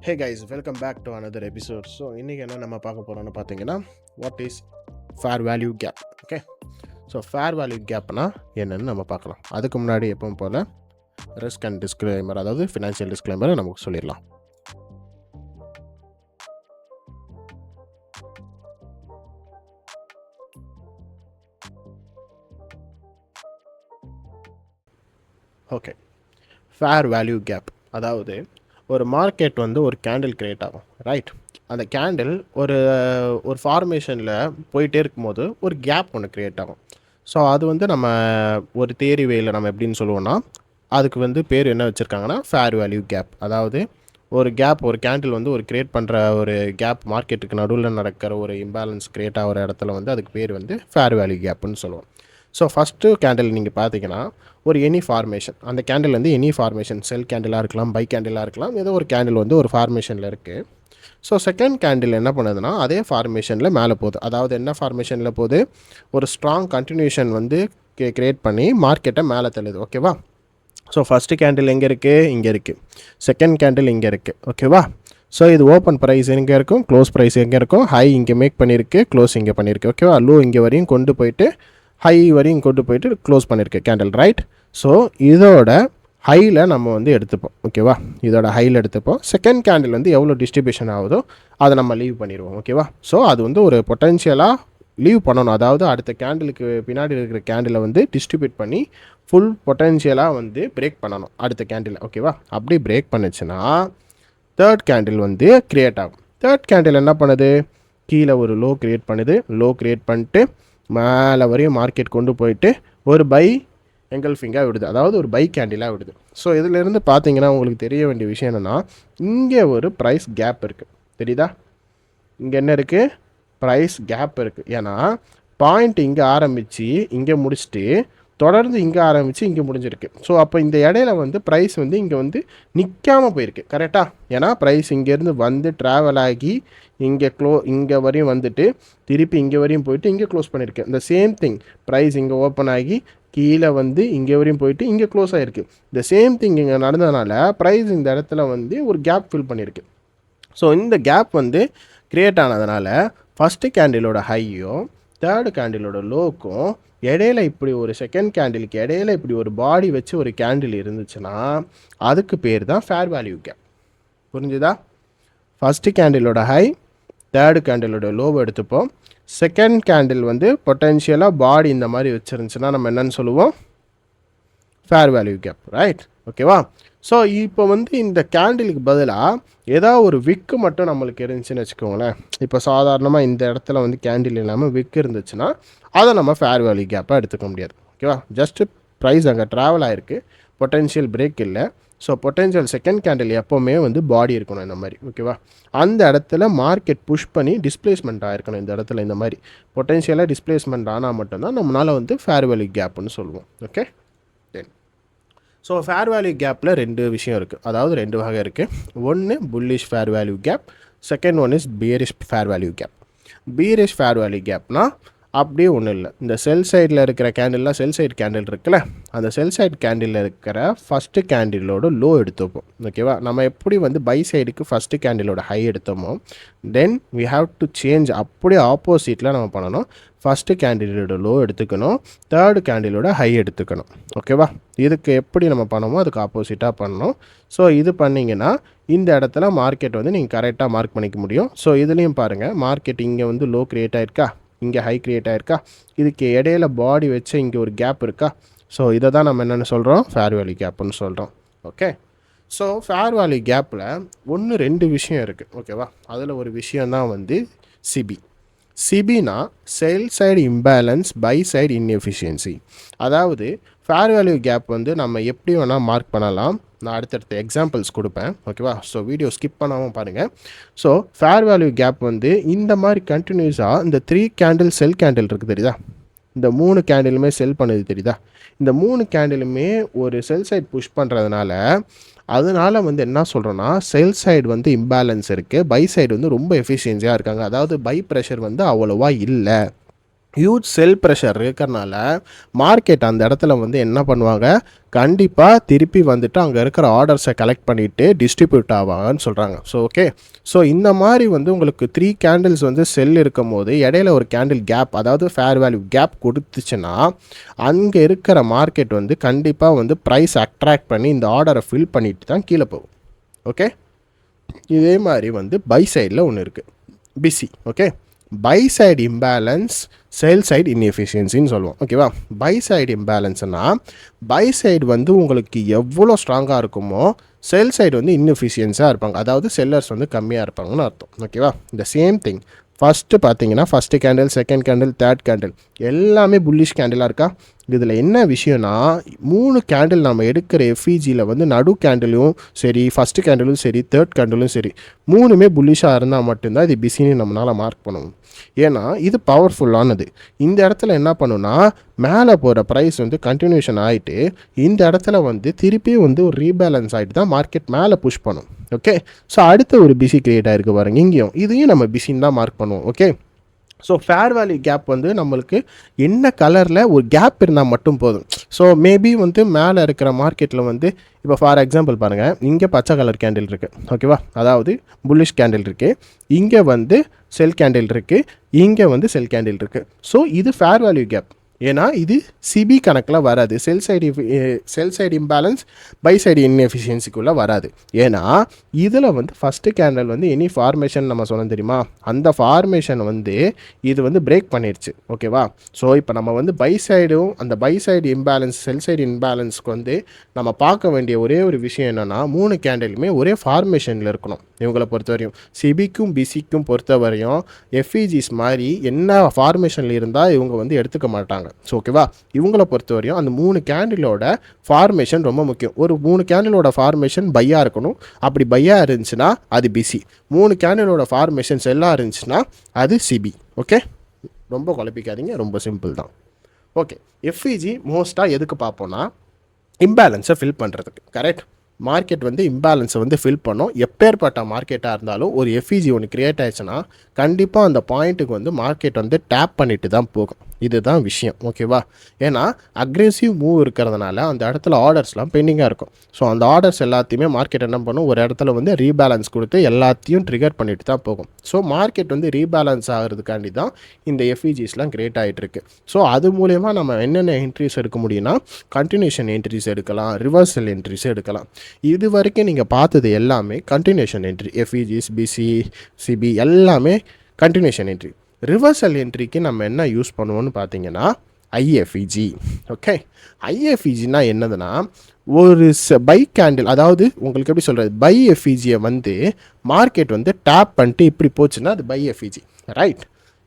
Hey guys, welcome back to another episode. So இன்றைக்கி என்ன நம்ம பார்க்க போகிறோம்னு பார்த்தீங்கன்னா, what is fair value gap. Okay, so fair value கேப்னா என்னன்னு நம்ம பார்க்கலாம். அதுக்கு முன்னாடி எப்பவும் போல் ரிஸ்க் அண்ட் டிஸ்க்ளைமர், அதாவது ஃபினான்ஷியல் டிஸ்க்ளைமரை நமக்கு சொல்லிடலாம். ஓகே, ஃபேர் வேல்யூ கேப் அதாவது ஒரு மார்க்கெட் வந்து ஒரு கேண்டில் கிரியேட் ஆகும், ரைட்? அந்த கேண்டில் ஒரு ஒரு ஃபார்மேஷனில் போயிட்டே இருக்கும்போது ஒரு கேப் ஒன்று க்ரியேட் ஆகும். ஸோ அது வந்து நம்ம ஒரு தியரி வேயில் நம்ம எப்படின்னு சொல்லுவோன்னா, அதுக்கு வந்து பேர் என்ன வச்சுருக்காங்கன்னா ஃபேர் வேல்யூ கேப். அதாவது ஒரு கேப், ஒரு கேண்டில் வந்து ஒரு க்ரியேட் பண்ணுற ஒரு கேப், மார்க்கெட்டுக்கு நடுவில் நடக்கிற ஒரு இம்பேலன்ஸ் க்ரியேட் ஆகிற இடத்துல வந்து அதுக்கு பேர் வந்து ஃபேர் வேல்யூ கேப்புன்னு சொல்லுவோம். ஸோ ஃபஸ்ட்டு கேண்டில் நீங்கள் பார்த்தீங்கன்னா ஒரு எனி ஃபார்மேஷன், அந்த கேண்டில் வந்து எனி ஃபார்மேஷன், செல் கேண்டிலாக இருக்கலாம், பை கேண்டிலாக இருக்கலாம், ஏதோ ஒரு கேண்டில் வந்து ஒரு ஃபார்மேஷனில் இருக்குது. ஸோ செகண்ட் கேண்டில் என்ன பண்ணுதுன்னா அதே ஃபார்மேஷனில் மேலே போகுது. அதாவது என்ன ஃபார்மேஷனில் போகுது, ஒரு ஸ்ட்ராங் கண்டினியூஷன் வந்து க்ரியேட் பண்ணி மார்க்கெட்டை மேலே தள்ளுது. ஓகேவா? ஸோ ஃபஸ்ட்டு கேண்டில் எங்கே இருக்குது, இங்கே இருக்குது. செகண்ட் கேண்டில் இங்கே இருக்குது. ஓகேவா? ஸோ இது ஓப்பன் ப்ரைஸ் எங்கே இருக்கும், க்ளோஸ் ப்ரைஸ் எங்கே இருக்கும், ஹை இங்கே மேக் பண்ணியிருக்கு, க்ளோஸ் இங்கே பண்ணியிருக்கு. ஓகேவா? லோ இங்கே வரையும் கொண்டு போயிட்டு ஹை வரையும் கொண்டு போயிட்டு க்ளோஸ் பண்ணியிருக்கு கேண்டில், ரைட்? ஸோ இதோட ஹையில் நம்ம வந்து எடுத்துப்போம். ஓகேவா? இதோட ஹையில் எடுத்துப்போம். செகண்ட் கேண்டில் வந்து எவ்வளோ டிஸ்ட்ரிபியூஷன் ஆகுதோ அதை நம்ம லீவ் பண்ணிடுவோம். ஓகேவா? ஸோ அது வந்து ஒரு பொட்டென்ஷியலாக லீவ் பண்ணணும். அதாவது அடுத்த கேண்டிலுக்கு பின்னாடி இருக்கிற கேண்டிலை வந்து டிஸ்ட்ரிபியூட் பண்ணி ஃபுல் பொட்டென்ஷியலாக வந்து பிரேக் பண்ணணும் அடுத்த கேண்டில். ஓகேவா? அப்படி பிரேக் பண்ணுச்சுன்னா தேர்ட் கேண்டில் வந்து க்ரியேட் ஆகும். தேர்ட் கேண்டில் என்ன பண்ணுது, கீழே ஒரு லோ க்ரியேட் பண்ணுது. லோ க்ரியேட் பண்ணிட்டு மேலே வரையும் மார்க்கெட் கொண்டு போயிட்டு ஒரு பை எங்கல்ஃபிங்காக விடுது, அதாவது ஒரு பை கேண்டிலாக விடுது. ஸோ இதிலேருந்து பார்த்தீங்கன்னா உங்களுக்கு தெரிய வேண்டிய விஷயம் என்னென்னா, இங்கே ஒரு ப்ரைஸ் கேப் இருக்குது, தெரியுதா? இங்கே என்ன இருக்குது, ப்ரைஸ் கேப் இருக்குது. ஏன்னா பாயிண்ட் இங்கே ஆரம்பித்து இங்கே முடிச்சுட்டு தொடர்ந்து இங்கே ஆரம்பித்து இங்கே முடிஞ்சிருக்கு. ஸோ அப்போ இந்த இடையில வந்து ப்ரைஸ் வந்து இங்கே வந்து நிற்காமல் போயிருக்கு, கரெக்டாக? ஏன்னா ப்ரைஸ் இங்கேருந்து வந்து ட்ராவல் ஆகி இங்கே வரையும் வந்துட்டு திருப்பி இங்கே வரையும் போயிட்டு இங்கே க்ளோஸ் பண்ணியிருக்கு. இந்த சேம் திங், ப்ரைஸ் இங்கே ஓப்பன் ஆகி கீழே வந்து இங்கே வரையும் போயிட்டு இங்கே க்ளோஸ் ஆகிருக்கு. இந்த சேம் திங் இங்கே நடந்ததுனால ப்ரைஸ் இந்த இடத்துல வந்து ஒரு கேப் ஃபில் பண்ணியிருக்கு. ஸோ இந்த கேப் வந்து க்ரியேட் ஆனதுனால ஃபஸ்ட்டு கேண்டிலோட ஹையும் தேர்டு கேண்டிலோட லோக்கும் இடையில இப்படி ஒரு செகண்ட் கேண்டிலுக்கு இடையில இப்படி ஒரு பாடி வச்சு ஒரு கேண்டில் இருந்துச்சுன்னா அதுக்கு பேர் தான் ஃபேர் வேல்யூ கேப். புரிஞ்சுதா? ஃபஸ்ட்டு கேண்டிலோட ஹை, தேர்டு கேண்டிலோட லோவை எடுத்துப்போம். செகண்ட் கேண்டில் வந்து பொட்டென்ஷியலாக பாடி இந்த மாதிரி வச்சுருந்துச்சுன்னா நம்ம என்னன்னு சொல்லுவோம், ஃபேர் வேல்யூ கேப், ரைட்? ஓகேவா? ஸோ இப்போ வந்து இந்த கேண்டிலுக்கு பதிலாக ஏதாவது ஒரு விக்கு மட்டும் நம்மளுக்கு இருந்துச்சுன்னு வச்சுக்கோங்களேன். இப்போ சாதாரணமாக இந்த இடத்துல வந்து கேண்டில் இல்லாமல் விக்கு இருந்துச்சுன்னா அதை நம்ம ஃபேர் வேல்யூ கேப்பாக எடுத்துக்க முடியாது. ஓகேவா? ஜஸ்ட்டு ப்ரைஸ் அங்கே ட்ராவல் ஆகிருக்கு, பொட்டென்ஷியல் பிரேக் இல்லை. ஸோ பொட்டென்ஷியல் செகண்ட் கேண்டில் எப்போவுமே வந்து பாடி இருக்கணும் இந்த மாதிரி. ஓகேவா? அந்த இடத்துல மார்க்கெட் புஷ் பண்ணி டிஸ்பிளேஸ்மெண்ட் ஆகிருக்கணும். இந்த இடத்துல இந்த மாதிரி பொட்டென்ஷியலாக டிஸ்பிளேஸ்மெண்ட் ஆனால் மட்டும்தான் நம்மளால் வந்து ஃபேர் வேல்யூ கேப்னு சொல்லுவோம். Okay, then so fair value கேப்பில் ரெண்டு விஷயம் இருக்குது, அதாவது ரெண்டு வகை இருக்குது. ஒன்று bullish fair value gap, second one is bearish fair value gap. Bearish fair value கேப்னால் அப்படியே ஒன்றும் இல்லை. இந்த செல் சைடில் இருக்கிற கேண்டில்லாம், செல் சைடு கேண்டில் இருக்குல்ல, அந்த செல் சைடு கேண்டிலில் இருக்கிற ஃபஸ்ட்டு கேண்டிலோட லோ எடுத்துப்போம். ஓகேவா? நம்ம எப்படி வந்து பை சைடுக்கு ஃபஸ்ட்டு கேண்டிலோட ஹை எடுத்தோமோ then we have to change, அப்படியே ஆப்போசிட்டில் நம்ம பண்ணணும். ஃபஸ்ட்டு கேண்டிலோட லோ எடுத்துக்கணும், தேர்டு கேண்டிலோட ஹை எடுத்துக்கணும். ஓகேவா? இதுக்கு எப்படி நம்ம பண்ணமோ அதுக்கு ஆப்போசிட்டாக பண்ணணும். ஸோ இது பண்ணிங்கன்னா இந்த இடத்துல மார்க்கெட் வந்து நீங்கள் கரெக்டாக மார்க் பண்ணிக்க முடியும். ஸோ இதுலேயும் பாருங்கள், மார்க்கெட் இங்கே வந்து லோ க்ரியேட் ஆகிருக்கா, இங்கே ஹை க்ரியேட் ஆகிருக்கா, இதுக்கு இடையில பாடி வச்சு இங்கே ஒரு கேப் இருக்கா. ஸோ இதை தான் நம்ம என்னென்னு சொல்கிறோம், ஃபேர் வேல்யூ கேப்புன்னு சொல்கிறோம். ஓகே, ஸோ ஃபேர் வேல்யூ கேப்பில் ஒன்று ரெண்டு விஷயம் இருக்குது. ஓகேவா? அதில் ஒரு விஷயந்தான் வந்து சிபி. சிபினா sell side imbalance, buy side inefficiency. அதாவது ஃபேர் வேல்யூ கேப் வந்து நம்ம எப்படி வேணால் மார்க் பண்ணலாம். நான் அடுத்தடுத்த எக்ஸாம்பிள்ஸ் கொடுப்பேன். ஓகேவா? ஸோ வீடியோ ஸ்கிப் பண்ணாமல் பாருங்கள். ஸோ ஃபேர் வேல்யூ கேப் வந்து இந்த மாதிரி கண்டினியூஸாக இந்த 3 கேண்டில் செல் கேண்டில் இருக்குது, தெரியுதா? இந்த 3 கேண்டிலுமே செல் பண்ணுது, தெரியுதா? இந்த 3 கேண்டிலுமே ஒரு செல் சைடு புஷ் பண்ணுறதுனால அதனால் வந்து என்ன சொல்கிறோன்னா, செல் சைடு வந்து இம்பேலன்ஸ் இருக்குது, பை சைடு வந்து ரொம்ப எஃபிஷியன்சியாக இருக்காங்க. அதாவது பை ப்ரெஷர் வந்து அவ்வளோவா இல்லை. ஹியூஜ் செல் ப்ரெஷர் இருக்கிறனால மார்க்கெட் அந்த இடத்துல வந்து என்ன பண்ணுவாங்க, கண்டிப்பாக திருப்பி வந்துட்டு அங்கே இருக்கிற ஆர்டர்ஸை கலெக்ட் பண்ணிவிட்டு டிஸ்ட்ரிபியூட் ஆவாங்கன்னு சொல்கிறாங்க. ஸோ ஓகே, ஸோ இந்த மாதிரி வந்து உங்களுக்கு 3 கேண்டில்ஸ் வந்து செல் இருக்கும் போது இடையில ஒரு கேண்டில் கேப், அதாவது ஃபேர் வேல்யூ கேப் கொடுத்துச்சுன்னா அங்கே இருக்கிற மார்க்கெட் வந்து கண்டிப்பாக வந்து ப்ரைஸ் அட்ராக்ட் பண்ணி இந்த ஆர்டரை ஃபில் பண்ணிட்டு தான் கீழே போகும். ஓகே, இதே மாதிரி வந்து பை சைடில் ஒன்று இருக்குது, BISI. Okay, buy side imbalance, sell side இன்எஃபிஷியன்சின்னு சொல்லுவோம். ஓகேவா, பை சைடு இம்பேலன்ஸ்னால் பை சைடு வந்து உங்களுக்கு எவ்வளோ ஸ்ட்ராங்காக இருக்குமோ செல் சைடு வந்து இன்எஃபிஷியன்ஸாக இருப்பாங்க, அதாவது செல்லர்ஸ் வந்து கம்மியாக இருப்பாங்கன்னு அர்த்தம். ஓகேவா, இந்த சேம் திங் ஃபஸ்ட்டு பார்த்தீங்கன்னா first candle, second candle, third candle எல்லாமே புல்லிஷ் கேண்டிலாக இருக்கா. இதில் என்ன விஷயம்னா 3 கேண்டில் நம்ம எடுக்கிற எஃப்இஜியில் வந்து நடு கேண்டிலும் சரி, ஃபஸ்ட்டு கேண்டிலும் சரி, தேர்ட் கேண்டிலும் சரி, 3மே புல்லிஷாக இருந்தால் மட்டும்தான் இது பிஸின்னு நம்மளால் மார்க் பண்ணுவோம். ஏன்னா இது பவர்ஃபுல்லானது. இந்த இடத்துல என்ன பண்ணுன்னா மேலே போகிற ப்ரைஸ் வந்து கண்டினியூஷன் ஆகிட்டு இந்த இடத்துல வந்து திருப்பி வந்து ஒரு ரீபேலன்ஸ் ஆகிட்டு தான் மார்க்கெட் மேலே புஷ் பண்ணும். ஓகே, ஸோ அடுத்த ஒரு பிஸி கிரியேட் ஆகிருக்கு பாருங்கள், இங்கேயும் இதையும் நம்ம பிஸின்னு தான் மார்க் பண்ணுவோம். Okay, so fair value gap வந்து நம்மளுக்கு என்ன கலரில் ஒரு கேப் இருந்தால் மட்டும் போதும். ஸோ மேபி வந்து மேலே இருக்கிற மார்க்கெட்டில் வந்து இப்போ ஃபார் எக்ஸாம்பிள் பாருங்கள், இங்கே பச்சை கலர் கேண்டில் இருக்குது. ஓகேவா, அதாவது புல்லிஷ் கேண்டில் இருக்குது, இங்கே வந்து செல் கேண்டில் இருக்குது, இங்கே வந்து செல் கேண்டில் இருக்குது. ஸோ இது ஃபேர் வேல்யூ கேப். ஏன்னா இது சிபி கணக்கில் வராது, sell side imbalance buy side இன்எஃபிஷியன்சிக்குள்ளே வராது. ஏன்னா இதில் வந்து ஃபஸ்ட்டு கேண்டில் வந்து எனி ஃபார்மேஷன் நம்ம சொன்னோம் தெரியுமா, அந்த ஃபார்மேஷன் வந்து இது வந்து பிரேக் பண்ணிடுச்சு. ஓகேவா, ஸோ இப்போ நம்ம வந்து பை சைடும் அந்த buy side imbalance sell side இம்பேலன்ஸ்க்கு வந்து நம்ம பார்க்க வேண்டிய ஒரே ஒரு விஷயம் என்னென்னா 3 கேண்டிலுமே ஒரே ஃபார்மேஷனில் இருக்கணும். இவங்களை பொறுத்த வரையும் சிபிக்கும் பிசிக்கும் பொறுத்த வரையும் எஃப்இஜிஸ் மாதிரி என்ன ஃபார்மேஷனில் இருந்தால் இவங்க வந்து எடுத்துக்க மாட்டாங்க. ஸோ ஓகேவா, இவங்களை பொறுத்த வரையும் அந்த 3 கேண்டிலோட ஃபார்மேஷன் ரொம்ப முக்கியம். ஒரு 3 கேண்டிலோட ஃபார்மேஷன் பையாக இருக்கணும். அப்படி பையாக இருந்துச்சுன்னா அது பிசி, 3 கேண்டிலோட ஃபார்மேஷன் செல்லாக இருந்துச்சுன்னா அது சிபி. ஓகே, ரொம்ப குழப்பிக்காதீங்க, ரொம்ப சிம்பிள் தான். ஓகே, எஃப்இஜி மோஸ்ட்டாக எதுக்கு பார்ப்போன்னா இம்பேலன்ஸை ஃபில் பண்ணுறதுக்கு. கரெக்ட், மார்க்கெட் வந்து இம்பேலன்ஸை வந்து ஃபில் பண்ணோம். எப்பேற்பட்ட மார்க்கெட்டாக இருந்தாலும் ஒரு எஃப்இஜி ஒன்று க்ரியேட் ஆயிடுச்சுன்னா கண்டிப்பாக அந்த பாயிண்ட்டுக்கு வந்து மார்க்கெட் வந்து டேப் பண்ணிட்டு தான் போகும். இதுதான் விஷயம். ஓகேவா, ஏன்னா அக்ரெசிவ் மூவ் இருக்கிறதுனால அந்த இடத்துல ஆர்டர்ஸ்லாம் பெண்டிங்காக இருக்கும். ஸோ அந்த ஆர்டர்ஸ் எல்லாத்தையுமே மார்க்கெட் என்ன பண்ணும், ஒரு இடத்துல வந்து ரீபேலன்ஸ் கொடுத்து எல்லாத்தையும் ட்ரிகர் பண்ணிட்டு தான் போகும். ஸோ மார்க்கெட் வந்து ரீபேலன்ஸ் ஆகிறதுக்காண்டி தான் இந்த எஃப்இஜிஸ்லாம் கிரியேட் ஆகிட்டுருக்கு. ஸோ அது மூலயமா நம்ம என்னென்ன என்ட்ரிஸ் எடுக்க முடியும்னா கண்டினியூஷன் என்ட்ரிஸ் எடுக்கலாம், ரிவர்சல் என்ட்ரிஸ் எடுக்கலாம். இது வரைக்கும் நீங்கள் பார்த்தது எல்லாமே கண்டினியூஷன் என்ட்ரி, எஃப்இஜிஸ், பிசி, சிபி எல்லாமே கண்டினியூஷன் என்ட்ரி. ரிவர்சல் என்ட்ரிக்கு நம்ம என்ன யூஸ் பண்ணுவோன்னு பார்த்தீங்கன்னா ஐஎஃப்இஜி. ஓகே, ஐஎஃப்இஜினா என்னதுன்னா ஒரு பை கேண்டில், அதாவது உங்களுக்கு எப்படி சொல்கிறது, பை எஃப்இஜியை வந்து மார்க்கெட் வந்து டேப் பண்ணிட்டு இப்படி போச்சுன்னா அது பை எஃப்இஜி. ரைட்,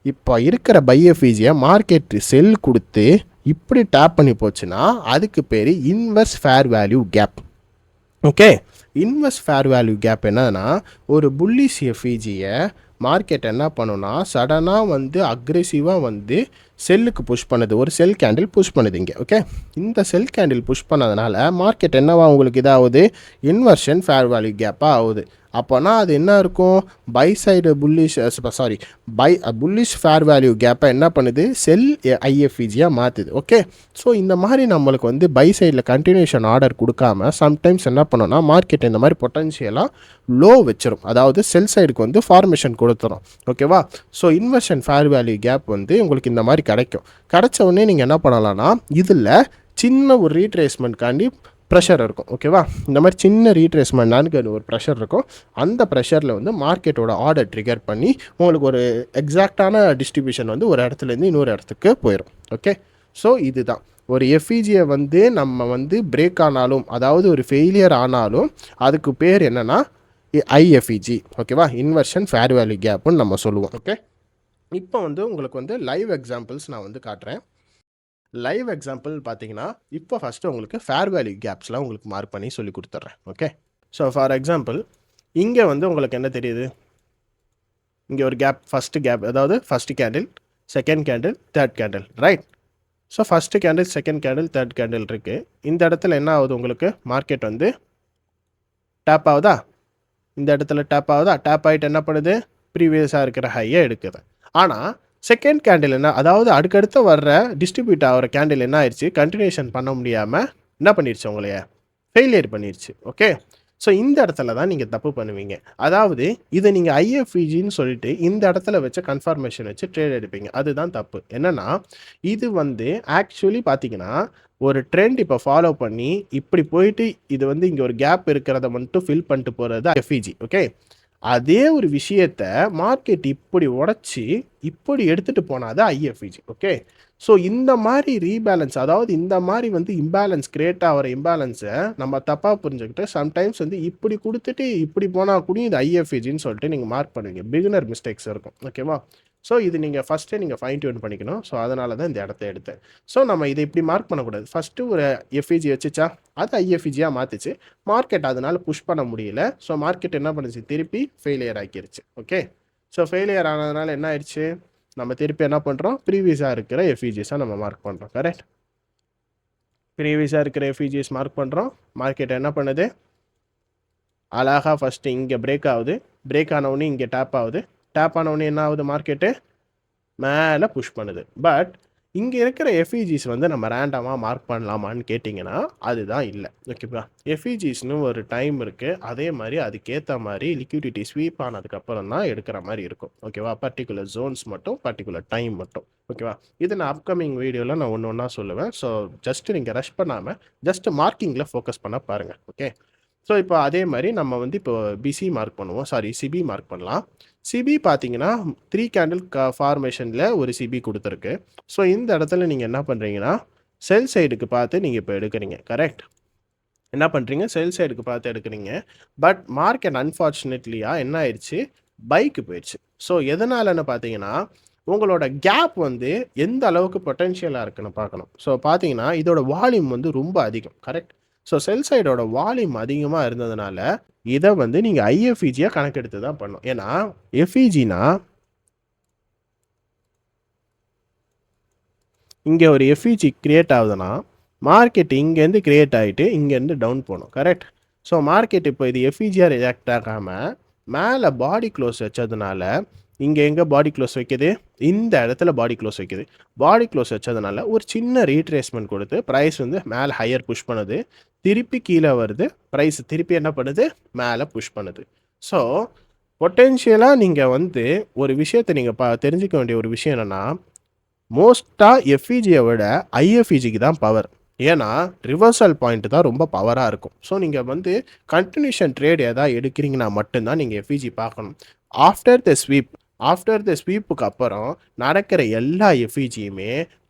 இப்போ இருக்கிற பை எஃப்இஜியை மார்க்கெட் செல் கொடுத்து இப்படி டேப் பண்ணி போச்சுன்னா அதுக்கு பேர் inverse fair value gap. Okay, inverse fair value gap என்னன்னா ஒரு புல்லிஷ் எஃப்இஜியை மார்க்கெட் என்ன பண்ணுன்னா சடனாக வந்து அக்ரெசிவாக வந்து செல்லுக்கு புஷ் பண்ணுது, ஒரு செல் கேண்டில் புஷ் பண்ணுது இங்கே. ஓகே, இந்த செல் கேண்டில் புஷ் பண்ணதுனால மார்க்கெட் என்னவா உங்களுக்கு இதாகுது, இன்வர்ஷன் ஃபேர் வேல்யூ கேப்பாக ஆகுது. அப்போனா அது என்ன இருக்கும், buy side bullish bullish fair value கேப்பை என்ன பண்ணுது, செல் ஐஎஃப்இஜியாக மாற்றுது. ஓகே, ஸோ இந்த மாதிரி நம்மளுக்கு வந்து பை சைடில் கண்டினியூஷன் ஆர்டர் கொடுக்காம சம்டைம்ஸ் என்ன பண்ணோன்னா மார்க்கெட் இந்த மாதிரி பொட்டன்ஷியலாக லோ வச்சிரும், அதாவது செல் சைடுக்கு வந்து ஃபார்மேஷன் கொடுத்துரும். ஓகேவா, so inversion fair value gap வந்து உங்களுக்கு இந்த மாதிரி கிடைக்கும். கிடைச்ச உடனே நீங்கள் என்ன பண்ணலாம்னா இதில் சின்ன ஒரு ரீட்ரேஸ்மெண்ட்காண்டி ப்ரெஷர் இருக்கும். ஓகேவா, இந்த மாதிரி சின்ன ரீட்ரேஸ்மெண்ட்னான்னு ஒரு ப்ரெஷர் இருக்கும். அந்த ப்ரெஷரில் வந்து மார்க்கெட்டோட ஆர்டர் ட்ரிகர் பண்ணி உங்களுக்கு ஒரு எக்ஸாக்டான டிஸ்ட்ரிபியூஷன் வந்து ஒரு இடத்துலேருந்து இன்னொரு இடத்துக்கு போயிடும். ஓகே, ஸோ இதுதான் ஒரு எஃப்இஜியை வந்து நம்ம வந்து பிரேக் ஆனாலும், அதாவது ஒரு ஃபெயிலியர் ஆனாலும் அதுக்கு பேர் என்னென்னா ஐஎஃப்இஜி. ஓகேவா, இன்வர்ஷன் ஃபேர் வேல்யூ கேப்புன்னு நம்ம சொல்லுவோம். ஓகே, இப்போ வந்து உங்களுக்கு வந்து லைவ் எக்ஸாம்பிள்ஸ் நான் வந்து காட்டுறேன். லைவ் எக்ஸாம்பிள் பார்த்தீங்கன்னா இப்போ ஃபஸ்ட்டு உங்களுக்கு ஃபேர் வேல்யூ கேப்ஸ்லாம் உங்களுக்கு மார்க் பண்ணி சொல்லி கொடுத்துட்றேன். ஓகே, ஸோ ஃபார் எக்ஸாம்பிள் இங்கே வந்து உங்களுக்கு என்ன தெரியுது, இங்கே ஒரு கேப், ஃபஸ்ட்டு கேப், அதாவது first candle, second candle, third candle. Right, so first candle, second candle, third candle இருக்குது. இந்த இடத்துல என்ன ஆகுது, உங்களுக்கு மார்க்கெட் வந்து டேப் ஆகுதா, இந்த இடத்துல டேப் ஆகுதா, டேப் ஆகிட்டு என்ன பண்ணுது, ப்ரீவியஸாக இருக்கிற ஹையை எடுக்குது. ஆனால் செகண்ட் கேண்டில் என்ன, அதாவது அடுக்கடுத்து வர்ற டிஸ்ட்ரிபியூட் ஆகிற கேண்டில் என்ன ஆயிடுச்சு, கண்டினியூஷன் பண்ண முடியாமல் என்ன பண்ணிடுச்சு, உங்களைய ஃபெயிலியர் பண்ணிடுச்சு. ஓகே, ஸோ இந்த இடத்துல தான் நீங்கள் தப்பு பண்ணுவீங்க. அதாவது இதை நீங்கள் ஐஎஃப்இஜின்னு சொல்லிட்டு இந்த இடத்துல வச்சு கன்ஃபர்மேஷன் வச்சு ட்ரேட் எடுப்பீங்க. அதுதான் தப்பு. என்னன்னா இது வந்து ஆக்சுவலி பார்த்தீங்கன்னா ஒரு ட்ரெண்ட் இப்போ ஃபாலோ பண்ணி இப்படி போயிட்டு இது வந்து இங்கே ஒரு கேப் இருக்கிறத மட்டும் ஃபில் பண்ணிட்டு போகிறது எஃப்இஜி. ஓகே, அதே ஒரு விஷயத்த மார்க்கெட் இப்படி உடச்சி இப்படி எடுத்துகிட்டு போனால் தான் ஐஎஃப்இஜி. ஓகே, ஸோ இந்த மாதிரி ரீபேலன்ஸ், அதாவது இந்த மாதிரி வந்து இம்பேலன்ஸ் கிரியேட் ஆகிற இம்பேலன்ஸை நம்ம தப்பாக புரிஞ்சுக்கிட்டு சம்டைம்ஸ் வந்து இப்படி கொடுத்துட்டு இப்படி போனால் கூட இது ஐஎஃப்இஜின்னு சொல்லிட்டு நீங்கள் மார்க் பண்ணுவீங்க. பிகினர் மிஸ்டேக்ஸ் இருக்கும். ஓகேவா, ஸோ இது நீங்கள் ஃபஸ்ட்டே நீங்கள் ஃபைன் டியூன் பண்ணிக்கணும். ஸோ அதனால தான் இந்த இடத்த எடுத்தேன். ஸோ நம்ம இதை இப்படி மார்க் பண்ணக்கூடாது. ஃபஸ்ட்டு ஒரு எஃப்இஜி வச்சுச்சா, அது ஐஎஃப்இஜியாக மாற்றிச்சு. மார்க்கெட் அதனால் புஷ் பண்ண முடியல. ஸோ மார்க்கெட் என்ன பண்ணுச்சு, திருப்பி ஃபெயிலியர் ஆக்கிருச்சு. ஓகே, ஸோ ஃபெயிலியர் ஆனதுனால என்ன ஆயிடுச்சு, நம்ம திருப்பி என்ன பண்ணுறோம், ப்ரீவியஸாக இருக்கிற எஃப்இஜிஸாக நம்ம மார்க் பண்ணுறோம். கரெக்ட், ப்ரீவியஸாக இருக்கிற எஃப்இஜிஸ் மார்க் பண்ணுறோம். மார்க்கெட் என்ன பண்ணுது, அழகாக ஃபஸ்ட்டு இங்கே பிரேக் ஆகுது. பிரேக் ஆனவுடனே இங்கே டேப் ஆகுது. டேப் ஆனவுடனே என்ன ஆகுது, மார்க்கெட்டு மேலே புஷ் பண்ணுது. பட் இங்கே இருக்கிற எஃப்இஜிஸ் வந்து நம்ம ரேண்டமாக மார்க் பண்ணலாமான்னு கேட்டிங்கன்னா அதுதான் இல்லை. ஓகேப்பா, எஃப்இஜிஸ்னு ஒரு டைம் இருக்குது. அதே மாதிரி அதுக்கேற்ற மாதிரி லிக்விடிட்டி ஸ்வீப் ஆனதுக்கப்புறம் தான் எடுக்கிற மாதிரி இருக்கும். ஓகேவா, பர்டிகுலர் ஜோன்ஸ் மட்டும், பர்டிகுலர் டைம் மட்டும். ஓகேவா, இது நான் அப்கமிங் வீடியோவில் நான் ஒன்று ஒன்றா சொல்லுவேன். ஸோ ஜஸ்ட்டு நீங்கள் ரஷ் பண்ணாமல் ஜஸ்ட்டு மார்க்கிங்கில் ஃபோக்கஸ் பண்ண பாருங்கள். ஓகே, ஸோ இப்போ அதே மாதிரி நம்ம வந்து இப்போ பிசி மார்க் பண்ணுவோம், சாரி சிபி மார்க் பண்ணலாம். சிபி பார்த்தீங்கன்னா 3 கேண்டில் ஃபார்மேஷனில் ஒரு சிபி கொடுத்துருக்கு. ஸோ இந்த இடத்துல நீங்கள் என்ன பண்ணுறீங்கன்னா செல் சைடுக்கு பார்த்து நீங்கள் இப்போ எடுக்கிறீங்க. கரெக்ட், என்ன பண்ணுறீங்க, செல் சைடுக்கு பார்த்து எடுக்கிறீங்க. பட் மார்க்கெட் அன்ஃபார்ச்சுனேட்லியாக என்ன ஆயிடுச்சு, பைக்கு போயிடுச்சு. ஸோ எதனாலன்னு பார்த்தீங்கன்னா உங்களோட கேப் வந்து எந்த அளவுக்கு பொட்டென்ஷியலாக இருக்குன்னு பார்க்கணும். ஸோ பார்த்தீங்கன்னா இதோட வால்யூம் வந்து ரொம்ப அதிகம். கரெக்ட், ஸோ செல் சைடோட வால்யூம் அதிகமாக இருந்ததுனால இதை வந்து நீங்கள் ஐஎஃப்இஜியாக கணக்கெடுத்து தான் பண்ணணும். ஏன்னா எஃப்இஜினா இங்கே ஒரு எஃப்இஜி கிரியேட் ஆகுதுன்னா மார்க்கெட் இங்கேருந்து கிரியேட் ஆகிட்டு இங்கேருந்து டவுன் போகணும். கரெக்ட், ஸோ மார்க்கெட் இப்போ இது எஃப்இஜியாக ரியாக்ட் ஆகாமல் மேலே பாடி க்ளோஸ் வச்சதுனால இங்கே எங்கே பாடி க்ளோஸ் வைக்குது, இந்த இடத்துல பாடி க்ளோஸ் வைக்குது. பாடி க்ளோஸ் வச்சதுனால ஒரு சின்ன ரீட்ரேஸ்மெண்ட் கொடுத்து ப்ரைஸ் வந்து மேலே ஹையர் புஷ் பண்ணுது. திருப்பி கீழே வருது, ப்ரைஸ் திருப்பி என்ன பண்ணுது, மேலே புஷ் பண்ணுது. ஸோ பொட்டென்ஷியலாக நீங்கள் வந்து ஒரு விஷயத்தை நீங்கள் தெரிஞ்சுக்க வேண்டிய ஒரு விஷயம் என்னென்னா மோஸ்ட்டாக எஃப்இஜியை விட ஐஎஃப்இஜிக்கு தான் பவர். ஏன்னா ரிவர்சல் பாயிண்ட் தான் ரொம்ப பவராக இருக்கும். ஸோ நீங்கள் வந்து கண்டினியூஷன் ட்ரேட் எதாவது எடுக்கிறீங்கன்னா மட்டும்தான் நீங்கள் எஃப்இஜி பார்க்கணும். ஆஃப்டர் த ஸ்வீப்புக்கு அப்புறம் நடக்கிற எல்லா எஃப்இஜியுமே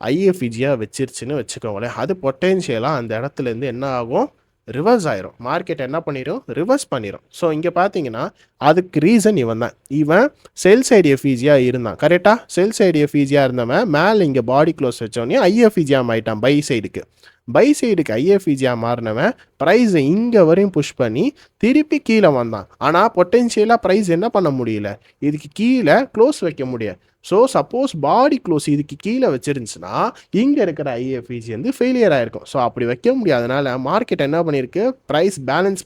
ஐஎஃப்இஜியாக வச்சிருச்சுன்னு வச்சுக்கோங்களேன். அது பொட்டென்ஷியலாக அந்த இடத்துலேருந்து என்ன ஆகும், ரிவர்ஸ் ஆயிரும். மார்க்கெட் என்ன பண்ணிடும், ரிவர்ஸ் பண்ணிடும். ஸோ இங்கே பார்த்தீங்கன்னா அதுக்கு ரீசன் இவன் தான். இவன் செல் சைடு எஃப்இஜியாக இருந்தான். கரெக்டாக, செல் சைடு எஃப்இஜியாக இருந்தவன் மேலே இங்கே பாடி க்ளோஸ் வச்சோடனே ஐஎஃப்இஜியாக மாறிட்டான். பை சைடுக்கு ஐஎஃப்இஜியாக மாறினவன் ப்ரைஸை இங்கே வரையும் புஷ் பண்ணி திருப்பி கீழே வந்தான். ஆனால் பொட்டென்ஷியலாக ப்ரைஸ் என்ன பண்ண முடியல, இதுக்கு கீழே க்ளோஸ் வைக்க முடியாது. ஸோ சப்போஸ் பாடி க்ளோஸ் இதுக்கு கீழே வச்சிருந்துச்சுன்னா இங்கே இருக்கிற ஐஎஃப்இஜி வந்து ஃபெயிலியர் ஆகிருக்கும். ஸோ அப்படி வைக்க முடியாதனால மார்க்கெட் என்ன பண்ணியிருக்கு, ப்ரைஸ் பேலன்ஸ்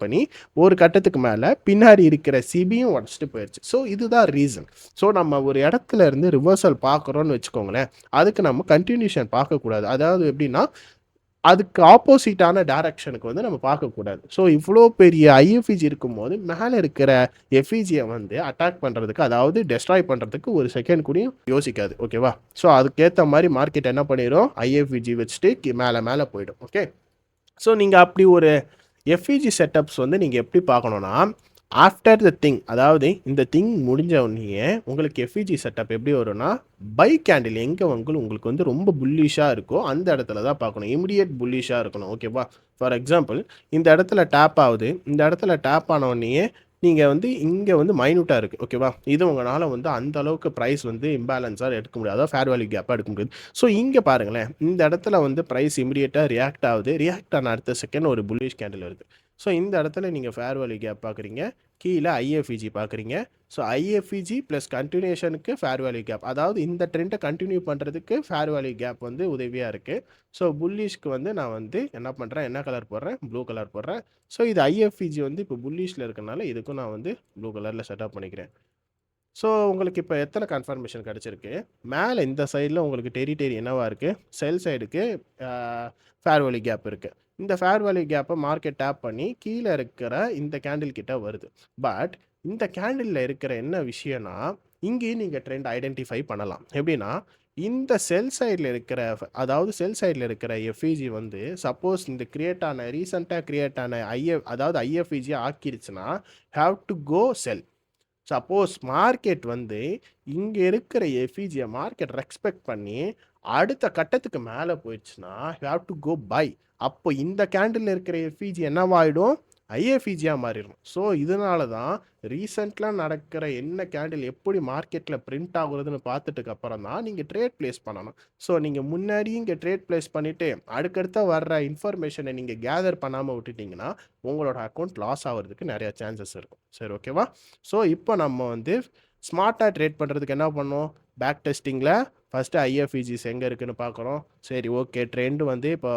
பண்ணி ஒரு கட்டத்துக்கு மேலே பின்னாடி இருக்கிற சிபியும் உடச்சிட்டு போயிடுச்சு. ஸோ இதுதான் ரீசன். ஸோ நம்ம ஒரு இடத்துல இருந்து ரிவர்சல் பார்க்குறோன்னு வச்சுக்கோங்களேன், அதுக்கு நம்ம கண்டினியூஷன் பார்க்கக்கூடாது. அதாவது எப்படின்னா அதுக்கு ஆப்போசிட்டான டைரக்ஷனுக்கு வந்து நம்ம பார்க்கக்கூடாது. ஸோ இவ்வளோ பெரிய ஐஎஃப்இஜி இருக்கும்போது மேலே இருக்கிற எஃப்இஜியை வந்து அட்டாக் பண்ணுறதுக்கு, அதாவது டெஸ்ட்ராய் பண்ணுறதுக்கு ஒரு செகண்ட் கூடயும் யோசிக்காது. ஓகேவா, ஸோ அதுக்கேற்ற மாதிரி மார்க்கெட் என்ன பண்ணிடும், ஐஎஃப்இஜி வச்சுட்டு மேலே போயிடும். ஓகே, ஸோ நீங்கள் அப்படி ஒரு எஃப்இஜி செட்டப்ஸ் வந்து நீங்கள் எப்படி பார்க்கணுன்னா ஆஃப்டர் த திங், அதாவது இந்த திங் முடிஞ்ச உடனே உங்களுக்கு எஃப்இஜி செட்டப் எப்படி வரும்னா பை கேண்டில் எங்கே உங்களுக்கு வந்து ரொம்ப புல்லிஷாக இருக்கோ அந்த இடத்துல தான் பார்க்கணும். இமிடியேட் புல்லிஷாக இருக்கணும். ஓகேவா, ஃபார் எக்ஸாம்பிள் இந்த இடத்துல டேப் ஆகுது, இந்த இடத்துல டேப் ஆன உடனே நீங்கள் வந்து இங்கே வந்து மைனூட்டாக இருக்குது. ஓகேவா, இது உங்களால் வந்து அந்த அளவுக்கு ப்ரைஸ் வந்து இம்பேலன்ஸாக எடுக்க முடியாது, அதாவது ஃபேர் வேல்யூ கேப்பாக எடுக்க முடியாது. ஸோ இங்கே பாருங்களேன், இந்த இடத்துல வந்து ப்ரைஸ் இமிடியேட்டாக ரியாக்ட் ஆகுது. ரியாக்ட் ஆன அடுத்த செகண்ட் ஒரு புல்லிஷ் கேண்டில் வருது. ஸோ இந்த இடத்துல நீங்கள் ஃபேர் வேல்யூ கேப் பார்க்குறீங்க, கீழே ஐஎஃப்இஜி பார்க்குறீங்க. ஸோ ஐஎஃப்இஜி ப்ளஸ் கண்டினியூஷனுக்கு ஃபேர் வேல்யூ கேப், அதாவது இந்த ட்ரெண்டை கண்டினியூ பண்ணுறதுக்கு ஃபேர் வேல்யூ கேப் வந்து உதவியாக இருக்குது. ஸோ புல்லிஷ்க்கு வந்து நான் வந்து என்ன பண்ணுறேன், என்ன கலர் போடுறேன், ப்ளூ கலர் போடுறேன். ஸோ இது ஐஎஃப்இஜி வந்து இப்போ புல்லிஷில் இருக்கனால இதுக்கும் நான் வந்து ப்ளூ கலரில் செட்டப் பண்ணிக்கிறேன். ஸோ உங்களுக்கு இப்போ எத்தனை கன்ஃபர்மேஷன் கிடச்சிருக்கு? மேலே இந்த சைடில் உங்களுக்கு டெரிட்டரி என்னவா இருக்குது? செல் சைடுக்கு ஃபேர் வேல்யூ கேப் இருக்குது. இந்த ஃபேர் வேல்யூ கேப்பை மார்க்கெட் டேப் பண்ணி கீழே இருக்கிற இந்த கேண்டில் கிட்ட வருது. பட் இந்த கேண்டிலில் இருக்கிற என்ன விஷயம்னா, இங்கேயும் நீங்கள் ட்ரெண்ட் ஐடென்டிஃபை பண்ணலாம். எப்படின்னா, இந்த செல் சைடில் இருக்கிற அதாவது செல் சைடில் இருக்கிற எஃப்இஜி வந்து சப்போஸ் இந்த ரீசெண்டாக கிரியேட் ஆன அதாவது ஐஎஃப்இஜி ஆக்கிருச்சுன்னா, have to go sell. Suppose market வந்து இங்கே இருக்கிற எஃப்இஜியை மார்க்கெட் ரெஸ்பெக்ட் பண்ணி அடுத்த கட்டத்துக்கு மேலே போயிடுச்சுன்னா you have to go by. அப்போ இந்த கேண்டில் இருக்கிற எஃப்இஜி என்னவாயிடும்? ஐஎஃப்இஜியாக மாறிடும். ஸோ இதனால தான் ரீசெண்டாக நடக்கிற என்ன கேண்டில் எப்படி மார்க்கெட்டில் பிரிண்ட் ஆகுறதுன்னு பார்த்துட்டுக்கு அப்புறம் தான் நீங்கள் ட்ரேட் பிளேஸ் பண்ணணும். ஸோ நீங்கள் முன்னாடியும் இங்கே ட்ரேட் பிளேஸ் பண்ணிவிட்டு அடுக்கடுத்த வர்ற இன்ஃபர்மேஷனை நீங்கள் கேதர் பண்ணாமல் விட்டுட்டிங்கன்னா உங்களோட அக்கௌண்ட் லாஸ் ஆகிறதுக்கு நிறையா சான்சஸ் இருக்கும். சரி, ஓகேவா? ஸோ இப்போ நம்ம வந்து ஸ்மார்ட்டாக ட்ரேட் பண்ணுறதுக்கு என்ன பண்ணோம்? பேக் டெஸ்டிங்கில் ஃபஸ்ட்டு ஐஎஃப்இஜிஸ் எங்கே இருக்குதுன்னு பார்க்குறோம். சரி, ஓகே. ட்ரெண்டு வந்து இப்போ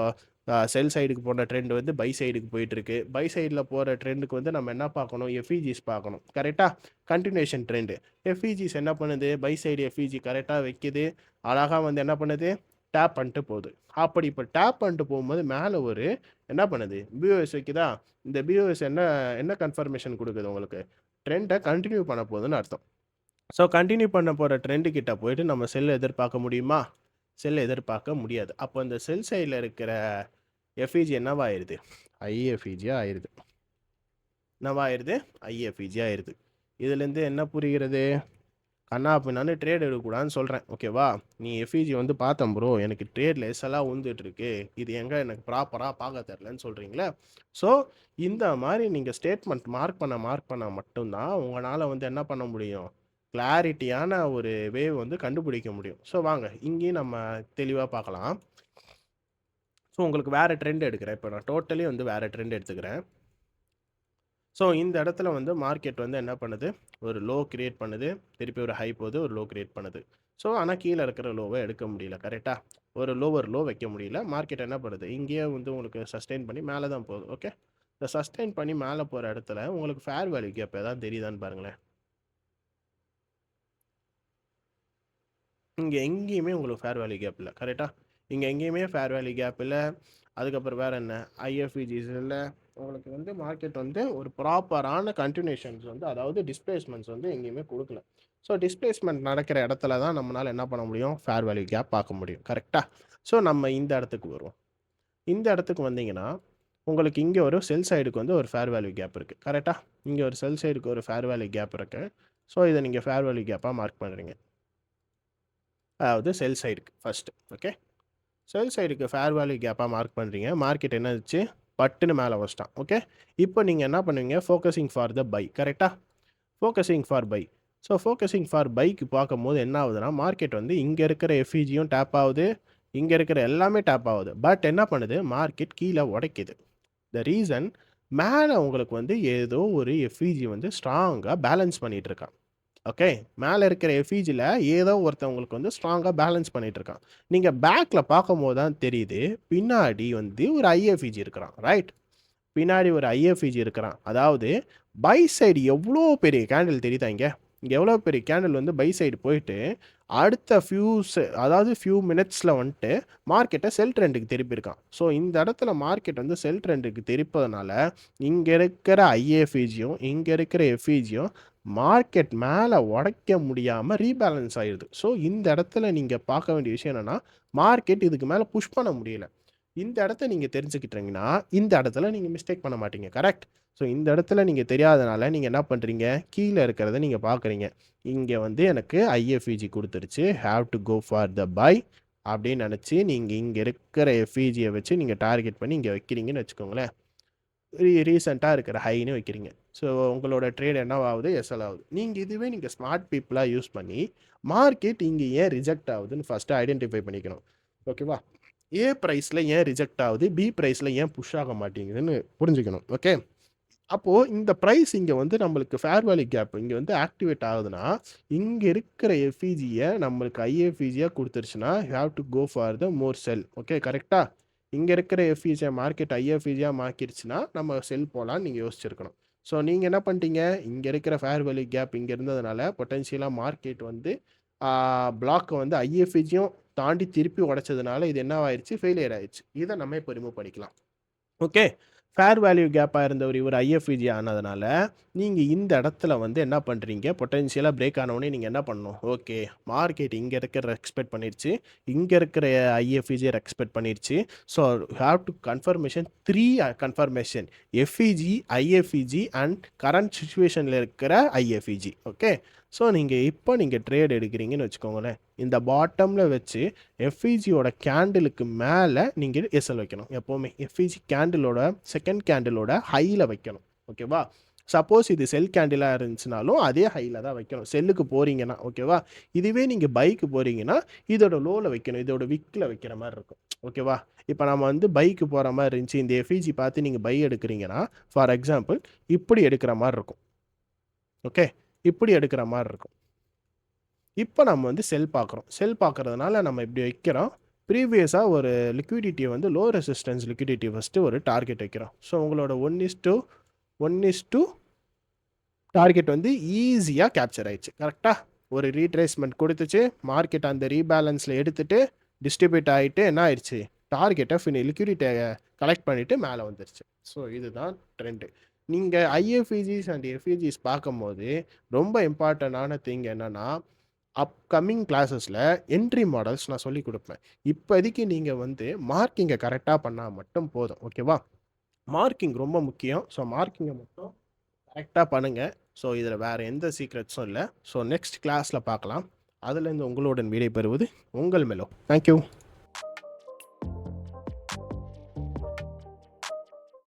செல் சைடுக்கு போன ட்ரெண்ட் வந்து பை சைடுக்கு போயிட்டுருக்கு. பை சைடில் போகிற ட்ரெண்டுக்கு வந்து நம்ம என்ன பார்க்கணும்? எஃப்இஜிஸ் பார்க்கணும். கரெக்டாக கண்டினியூஷன் ட்ரெண்டு. எஃப்இஜிஸ் என்ன பண்ணுது? பை சைடு எஃப்இஜி கரெக்டாக வைக்குது. அழகாக வந்து என்ன பண்ணுது? டேப் பண்ணிட்டு போகுது. அப்படி இப்போ டேப் பண்ணிட்டு போகும்போது மேலே ஒரு என்ன பண்ணுது? பிஓஎஸ் வைக்குதா? இந்த பிஓஎஸ் என்ன என்ன கன்ஃபர்மேஷன் கொடுக்குது உங்களுக்கு? ட்ரெண்டை கண்டினியூ பண்ண போகுதுன்னு அர்த்தம். ஸோ கண்டினியூ பண்ண போகிற ட்ரெண்டு கிட்ட போயிட்டு நம்ம செல் எதிர்பார்க்க முடியுமா? செல் எதிர்பார்க்க முடியாது. அப்போ இந்த செல் சைடில் இருக்கிற எஃப்இஜி என்னவாயிருது? ஐஎஃப்இஜியாக ஆயிடுது. என்னவாயிருது? ஐஎஃப்இஜியாக ஆயிடுது. இதுலேருந்து என்ன புரிகிறது? கண்ணா பின்னான்னு ட்ரேட் எடுக்கக்கூடாதுன்னு சொல்கிறேன். ஓகேவா? நீ எஃப்இஜி வந்து பார்த்தேன் ப்ரோ, எனக்கு ட்ரேடில் எஸ்எல்லாம் உந்துட்டுருக்கு, இது எங்கே எனக்கு ப்ராப்பராக பார்க்க தெரிலன்னு சொல்கிறீங்களே. ஸோ இந்த மாதிரி நீங்கள் ஸ்டேட்மெண்ட் மார்க் பண்ண மட்டும்தான் உங்களால் வந்து என்ன பண்ண முடியும்? கிளாரிட்டியான ஒரு வேவ் வந்து கண்டுபிடிக்க முடியும். ஸோ வாங்க இங்கேயும் நம்ம தெளிவாக பார்க்கலாம். ஸோ உங்களுக்கு வேறு ட்ரெண்ட் எடுக்கிறேன். இப்போ நான் டோட்டலி வந்து வேறு ட்ரெண்ட் எடுத்துக்கிறேன். ஸோ இந்த இடத்துல வந்து மார்க்கெட் வந்து என்ன பண்ணுது? ஒரு லோ கிரியேட் பண்ணுது, திருப்பி ஒரு ஹை போகுது, ஒரு லோ கிரியேட் பண்ணுது. ஸோ ஆனால் கீழே இருக்கிற லோவை எடுக்க முடியல. கரெக்டாக ஒரு லோவர் லோ வைக்க முடியல. மார்க்கெட் என்ன பண்ணுது? இங்கேயே வந்து உங்களுக்கு சஸ்டெயின் பண்ணி மேலே தான் போகுது. ஓகே, இந்த சஸ்டெயின் பண்ணி மேலே போகிற இடத்துல உங்களுக்கு ஃபேர் வேல்யூ கேப் ஏதாவது தெரியுதான்னு பாருங்களேன். இங்கே எங்கேயுமே உங்களுக்கு ஃபேர் வேல்யூ கேப் இல்லை. கரெக்டாக இங்கே எங்கேயுமே ஃபேர் வேல்யூ கேப் இல்லை. அதுக்கப்புறம் வேறு என்ன? ஐஎஃப்இஜிஸ் இல்லை. உங்களுக்கு வந்து மார்க்கெட் வந்து ஒரு ப்ராப்பரான கண்டினியூஷன்ஸ் வந்து அதாவது டிஸ்பிளேஸ்மெண்ட்ஸ் வந்து எங்கேயுமே கொடுக்கல. ஸோ டிஸ்பிளேஸ்மெண்ட் நடக்கிற இடத்துல தான் நம்மளால் என்ன பண்ண முடியும்? ஃபேர் வேல்யூ கேப் பார்க்க முடியும். கரெக்டாக. ஸோ நம்ம இந்த இடத்துக்கு வருவோம். இந்த இடத்துக்கு வந்தீங்கன்னா உங்களுக்கு இங்கே ஒரு செல் சைடுக்கு வந்து ஒரு ஃபேர் வேல்யூ கேப் இருக்குது. கரெக்டாக இங்கே ஒரு செல் சைடுக்கு ஒரு ஃபேர் வேல்யூ கேப் இருக்குது. ஸோ இதை நீங்கள் ஃபேர் வேல்யூ கேப்பாக மார்க் பண்ணுறீங்க. அதாவது செல் சைடுக்கு ஃபஸ்ட்டு. ஓகே, செல் சைடுக்கு ஃபேர் வேல்யூ கேப்பாக மார்க் பண்ணுறீங்க. மார்க்கெட் என்ன ஆச்சு? பட்டுன்னு மேலே வச்சிட்டான். ஓகே, இப்போ நீங்கள் என்ன பண்ணுவீங்க? Focusing for the buy. கரெக்டாக focusing for buy. So focusing for பைக்கு பார்க்கும்போது என்ன ஆகுதுன்னா மார்க்கெட் வந்து இங்கே இருக்கிற எஃப்இஜியும் டேப் ஆகுது, இங்கே இருக்கிற எல்லாமே டேப் ஆகுது. பட் என்ன பண்ணுது? மார்க்கெட் கீழே உடைக்குது. த ரீசன் மேலே உங்களுக்கு வந்து ஏதோ ஒரு எஃப்இஜி வந்து ஸ்ட்ராங்காக பேலன்ஸ் பண்ணிகிட்டு இருக்கான். ஓகே, மேலே இருக்கிற எஃப்இஜியில் ஏதோ ஒருத்தவங்களுக்கு வந்து ஸ்ட்ராங்காக பேலன்ஸ் பண்ணிகிட்டு இருக்கான். நீங்கள் பேக்கில் பார்க்கும்போது தான் தெரியுது பின்னாடி வந்து ஒரு ஐஎஃப்இஜி இருக்கிறான். ரைட், பின்னாடி ஒரு ஐஎஃப்இஜி இருக்கிறான். அதாவது பை சைடு எவ்வளோ பெரிய கேண்டில் தெரியுதா? இங்கே எவ்வளோ பெரிய கேண்டில் வந்து பை சைடு போயிட்டு அடுத்த ஃபியூ மினிட்ஸில் வந்துட்டு மார்க்கெட்டை செல் ட்ரெண்டுக்கு திருப்பியிருக்கான். ஸோ இந்த இடத்துல மார்க்கெட் வந்து செல் ட்ரெண்டுக்கு திருப்பதுனால இங்கே இருக்கிற ஐஎஃப்இஜியும் இங்கே இருக்கிற எஃப்இஜியும் மார்க்கெட் மேலே உடைக்க முடியாமல் ரீபேலன்ஸ் ஆயிடுது. ஸோ இந்த இடத்துல நீங்கள் பார்க்க வேண்டிய விஷயம் என்னென்னா மார்க்கெட் இதுக்கு மேலே புஷ் பண்ண முடியல. இந்த இடத்த நீங்கள் தெரிஞ்சுக்கிட்டீங்கன்னா இந்த இடத்துல நீங்கள் மிஸ்டேக் பண்ண மாட்டீங்க. கரெக்ட். ஸோ இந்த இடத்துல நீங்கள் தெரியாதனால நீங்கள் என்ன பண்ணுறீங்க? கீழே இருக்கிறத நீங்கள் பார்க்குறீங்க. இங்கே வந்து எனக்கு ஐஎஃப்இஜி கொடுத்துருச்சு, have to go for the buy அப்படின்னு நினச்சி நீங்கள் இங்கே இருக்கிற எஃப்இஜியை வச்சு நீங்கள் டார்கெட் பண்ணி இங்கே வைக்கிறீங்கன்னு வச்சுக்கோங்களேன். ரீசெண்டாக இருக்கிற ஹைன்னு வைக்கிறீங்க. ஸோ உங்களோட ட்ரேட் என்ன ஆகுது? எஸ்எல் ஆகுது. நீங்கள் ஸ்மார்ட் பீப்புளாக யூஸ் பண்ணி மார்க்கெட் இங்கே ஏன் ரிஜெக்ட் ஆகுதுன்னு ஃபஸ்ட்டு ஐடென்டிஃபை பண்ணிக்கணும். ஓகேவா? ஏ ப்ரைஸில் ஏன் ரிஜெக்ட் ஆகுது, பி ப்ரைஸில் ஏன் புஷ் ஆக மாட்டேங்குதுன்னு புரிஞ்சுக்கணும். ஓகே, அப்போது இந்த ப்ரைஸ் இங்கே வந்து நம்மளுக்கு ஃபேர் வேல்யூ கேப் இங்கே வந்து ஆக்டிவேட் ஆகுதுன்னா இங்கே இருக்கிற எஃப்இஜியை நம்மளுக்கு ஐஎஃப்இஜியாக கொடுத்துருச்சுன்னா have to go for the more sell. Okay, கரெக்டாக இங்கே இருக்கிற எஃப்இஜியை மார்க்கெட் ஐஎஃப்இஜியாக மாற்றிடுச்சுன்னா நம்ம செல் போகலான்னு நீங்கள் யோசிச்சிருக்கணும். ஸோ நீங்கள் என்ன பண்ணிட்டீங்க, இங்கே இருக்கிற ஃபேர் வேல்யூ கேப் இங்கே இருந்ததுனால பொட்டென்ஷியலாக மார்க்கெட் வந்து பிளாக்கை வந்து ஐஎஃப்இஜியும் தாண்டி திருப்பி உடைச்சதுனால இது என்ன ஆயிடுச்சு, ஃபெயிலியர் ஆயிடுச்சு. இதை நம்ம இப்போ ரிமூவ் பண்ணிக்கலாம். ஓகே, ஃபேர் வேல்யூ கேப்பாக இருந்தவர் இவர் ஐஎஃப்இஜி ஆனதுனால நீங்கள் இந்த இடத்துல வந்து என்ன பண்ணுறீங்க, பொட்டென்ஷியலாக பிரேக் ஆனவுடனே நீங்கள் என்ன பண்ணணும், ஓகே மார்க்கெட் இங்கே இருக்கிற எக்ஸ்பெக்ட் பண்ணிடுச்சு, இங்கே இருக்கிற ஐஎஃப்இஜியை எக்ஸ்பெக்ட் பண்ணிடுச்சு. So have to confirmation 3 confirmation, FVG, IFVG and current சுச்சுவேஷனில் இருக்கிற ஐஎஃப்இஜி. ஓகே, ஸோ நீங்கள் ட்ரேட் எடுக்கிறீங்கன்னு வச்சுக்கோங்களேன், இந்த பாட்டமில் வச்சு எஃப்இஜியோட கேண்டிலுக்கு மேலே நீங்கள் எஸ்எல் வைக்கணும். எப்போவுமே எஃப்இஜி கேண்டிலோட செகண்ட் கேண்டிலோட ஹையில் வைக்கணும். ஓகேவா, சப்போஸ் இது செல் கேண்டிலாக இருந்துச்சுனாலும் அதே ஹையில் தான் வைக்கணும் செல்லுக்கு போகிறீங்கன்னா. ஓகேவா, இதுவே நீங்கள் பைக்கு போகிறீங்கன்னா இதோட லோவில் வைக்கணும், இதோட விக்கில் வைக்கிற மாதிரி இருக்கும். ஓகேவா, இப்போ நம்ம வந்து பைக்கு போகிற மாதிரி இருந்துச்சு, இந்த எஃப்இஜி பார்த்து நீங்கள் பை எடுக்கிறீங்கன்னா ஃபார் எக்ஸாம்பிள் இப்படி எடுக்கிற மாதிரி இருக்கும். ஓகே, இப்படி எடுக்கிற மாதிரி இருக்கும். இப்போ நம்ம வந்து செல் பார்க்குறோம், செல் பார்க்குறதுனால நம்ம இப்படி வைக்கிறோம். ப்ரீவியஸாக ஒரு லிக்விடிட்டியை வந்து லோ ரெசிஸ்டன்ஸ் லிக்விடிட்டி ஃபஸ்ட்டு ஒரு டார்கெட் வைக்கிறோம். ஸோ உங்களோட 1:1 டார்கெட் வந்து ஈஸியாக கேப்சர் ஆயிடுச்சு. கரெக்டாக ஒரு ரீட்ரேஸ்மெண்ட் கொடுத்துச்சு, மார்க்கெட் அந்த ரீபேலன்ஸில் எடுத்துகிட்டு டிஸ்ட்ரிபியூட் ஆகிட்டு என்ன ஆயிடுச்சு, டார்கெட்டை லிக்விடிட்டியை கலெக்ட் பண்ணிவிட்டு மேலே வந்துருச்சு. ஸோ இதுதான் ட்ரெண்டு. நீங்கள் ஐஎஃப்இஜிஸ் அண்ட் எஃப்இஜிஸ் பார்க்கும்போது ரொம்ப இம்பார்ட்டண்டான திங் என்னென்னா, அப்கமிங் கிளாஸஸில் என்ட்ரி மாடல்ஸ் நான் சொல்லி கொடுப்பேன். இப்போதைக்கு நீங்கள் வந்து மார்க்கிங்கை கரெக்டாக பண்ணால் மட்டும் போதும். ஓகேவா, மார்க்கிங் ரொம்ப முக்கியம். ஸோ மார்க்கிங்கை மட்டும் கரெக்டாக பண்ணுங்கள். ஸோ இதில் வேறு எந்த சீக்ரெட்ஸும் இல்லை. ஸோ நெக்ஸ்ட் கிளாஸில் பார்க்கலாம். அதுலேருந்து உங்களுடன் விடைபெறுவது உங்கள் மெலோ. தேங்க்யூ.